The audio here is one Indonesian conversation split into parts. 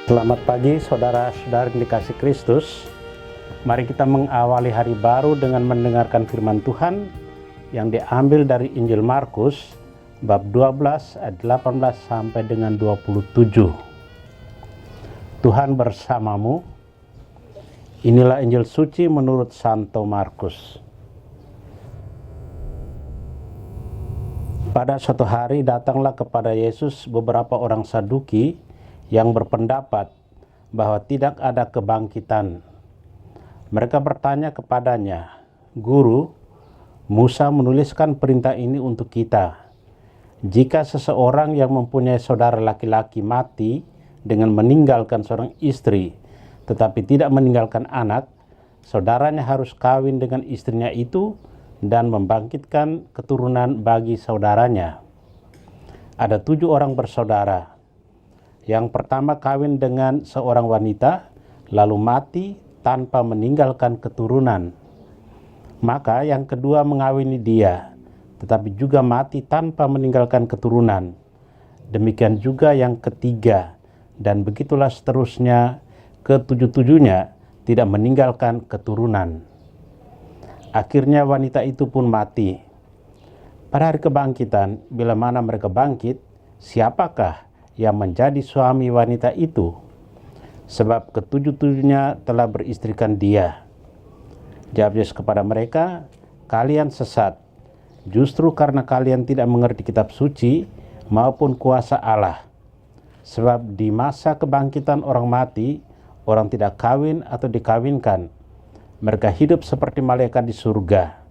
Selamat pagi saudara-saudari yang dikasih Kristus. Mari kita mengawali hari baru dengan mendengarkan firman Tuhan yang diambil dari Injil Markus bab 12 ayat 18 sampai dengan 27. Tuhan bersamamu. Inilah Injil suci menurut Santo Markus. Pada suatu hari datanglah kepada Yesus beberapa orang Saduki yang berpendapat bahwa tidak ada kebangkitan. Mereka bertanya kepadanya, "Guru, Musa menuliskan perintah ini untuk kita. Jika seseorang yang mempunyai saudara laki-laki mati dengan meninggalkan seorang istri, tetapi tidak meninggalkan anak, saudaranya harus kawin dengan istrinya itu dan membangkitkan keturunan bagi saudaranya. Ada 7 orang bersaudara. Yang pertama kawin dengan seorang wanita, lalu mati tanpa meninggalkan keturunan. Maka yang kedua mengawini dia, tetapi juga mati tanpa meninggalkan keturunan. Demikian juga yang ketiga, dan begitulah seterusnya, ketujuh-tujuhnya tidak meninggalkan keturunan. Akhirnya wanita itu pun mati. Pada hari kebangkitan, bila mana mereka bangkit, siapakah yang menjadi suami wanita itu? Sebab ketujuh-tujuhnya telah beristrikan dia." Jawab Yesus kepada mereka, "Kalian sesat, justru karena kalian tidak mengerti kitab suci maupun kuasa Allah. Sebab di masa kebangkitan orang mati, orang tidak kawin atau dikawinkan. Mereka hidup seperti malaikat di surga.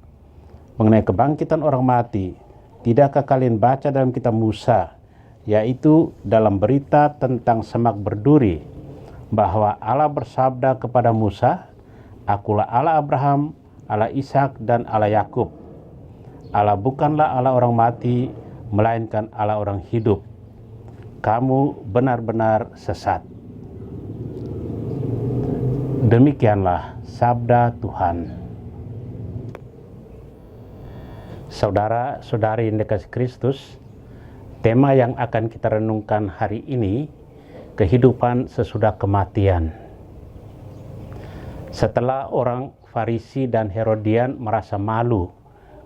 Mengenai kebangkitan orang mati, tidakkah kalian baca dalam kitab Musa, yaitu dalam berita tentang semak berduri, bahwa Allah bersabda kepada Musa, 'Akulah Allah Abraham, Allah Ishak dan Allah Yakub.' Allah bukanlah Allah orang mati, melainkan Allah orang hidup. Kamu benar-benar sesat." Demikianlah sabda Tuhan. Saudara-saudari yang dikasih Kristus, tema yang akan kita renungkan hari ini, kehidupan sesudah kematian. Setelah orang Farisi dan Herodian merasa malu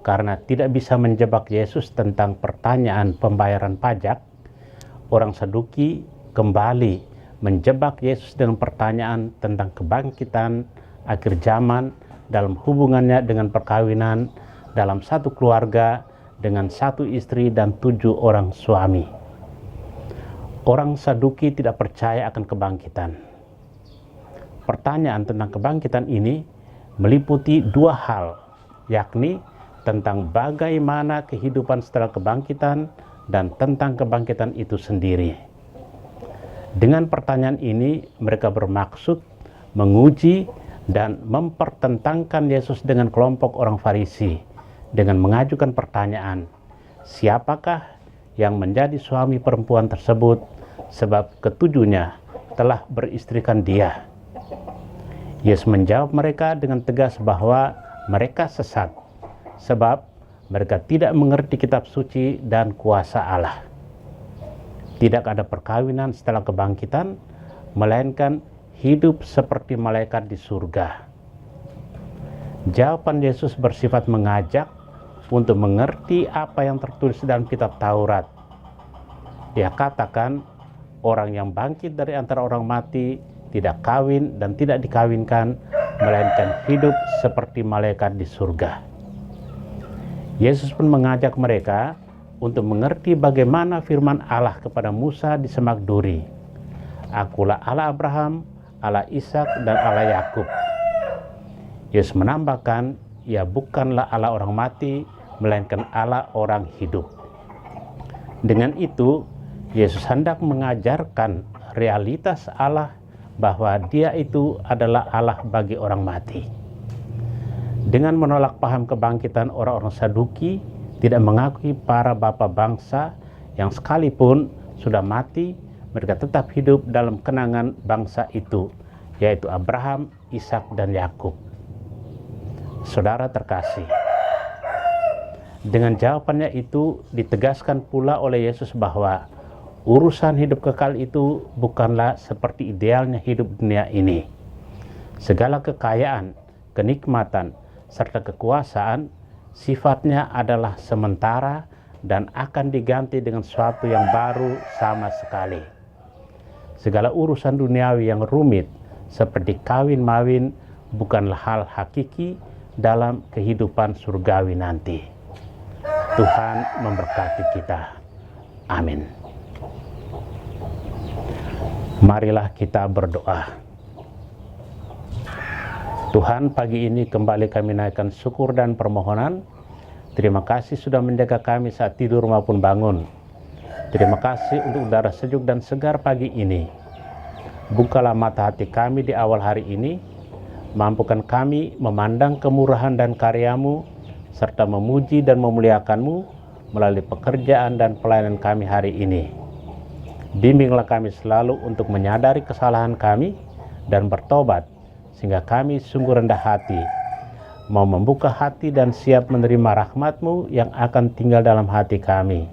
karena tidak bisa menjebak Yesus tentang pertanyaan pembayaran pajak, orang Saduki kembali menjebak Yesus dengan pertanyaan tentang kebangkitan akhir zaman dalam hubungannya dengan perkawinan dalam satu keluarga dengan satu istri dan 7 orang suami. Orang Saduki tidak percaya akan kebangkitan. Pertanyaan tentang kebangkitan ini meliputi 2 hal, yakni tentang bagaimana kehidupan setelah kebangkitan dan tentang kebangkitan itu sendiri. Dengan pertanyaan ini, mereka bermaksud menguji dan mempertentangkan Yesus dengan kelompok orang Farisi dengan mengajukan pertanyaan, siapakah yang menjadi suami perempuan tersebut sebab ketujuhnya telah beristrikan dia. Yesus menjawab mereka dengan tegas bahwa mereka sesat sebab mereka tidak mengerti kitab suci dan kuasa Allah. Tidak ada perkawinan setelah kebangkitan, melainkan hidup seperti malaikat di surga. Jawaban Yesus bersifat mengajak untuk mengerti apa yang tertulis dalam kitab Taurat. Dia katakan, orang yang bangkit dari antara orang mati tidak kawin dan tidak dikawinkan, melainkan hidup seperti malaikat di surga. Yesus pun mengajak mereka untuk mengerti bagaimana firman Allah kepada Musa di semak duri. "Akulah Allah Abraham, Allah Ishak dan Allah Yakub." Yesus menambahkan, Ia bukanlah Allah orang mati, melainkan Allah orang hidup. Dengan itu, Yesus hendak mengajarkan realitas Allah bahwa Dia itu adalah Allah bagi orang mati. Dengan menolak paham kebangkitan orang-orang Saduki, tidak mengakui para bapa bangsa yang sekalipun sudah mati, mereka tetap hidup dalam kenangan bangsa itu, yaitu Abraham, Ishak dan Yakub. Saudara terkasih, dengan jawabannya itu ditegaskan pula oleh Yesus bahwa Urusan hidup kekal itu bukanlah seperti idealnya hidup dunia ini. Segala kekayaan, kenikmatan, serta kekuasaan sifatnya adalah sementara dan akan diganti dengan sesuatu yang baru sama sekali. Segala urusan duniawi yang rumit seperti kawin-mawin bukanlah hal hakiki dalam kehidupan surgawi nanti. Tuhan memberkati kita. Amin. Marilah kita berdoa. Tuhan, pagi ini kembali kami naikkan syukur dan permohonan. Terima kasih sudah menjaga kami saat tidur maupun bangun. Terima kasih untuk udara sejuk dan segar pagi ini. Bukalah mata hati kami di awal hari ini. Mampukan kami memandang kemurahan dan karya-Mu, serta memuji dan memuliakan-Mu melalui pekerjaan dan pelayanan kami hari ini. Bimbinglah kami selalu untuk menyadari kesalahan kami dan bertobat, sehingga kami sungguh rendah hati, mau membuka hati dan siap menerima rahmat-Mu yang akan tinggal dalam hati kami.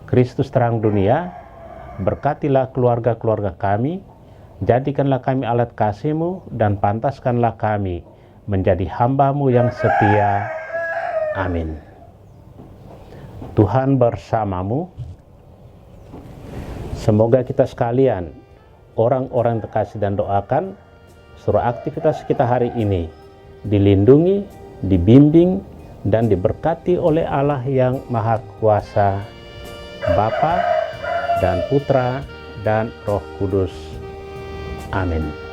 Kristus terang dunia, berkatilah keluarga-keluarga kami, jadikanlah kami alat kasih-Mu, dan pantaskanlah kami menjadi hamba-Mu yang setia. Amin. Tuhan bersamamu. Semoga kita sekalian, orang-orang yang terkasih dan doakan, seluruh aktivitas kita hari ini dilindungi, dibimbing, dan diberkati oleh Allah yang Maha Kuasa, Bapa dan Putra dan Roh Kudus. Amin.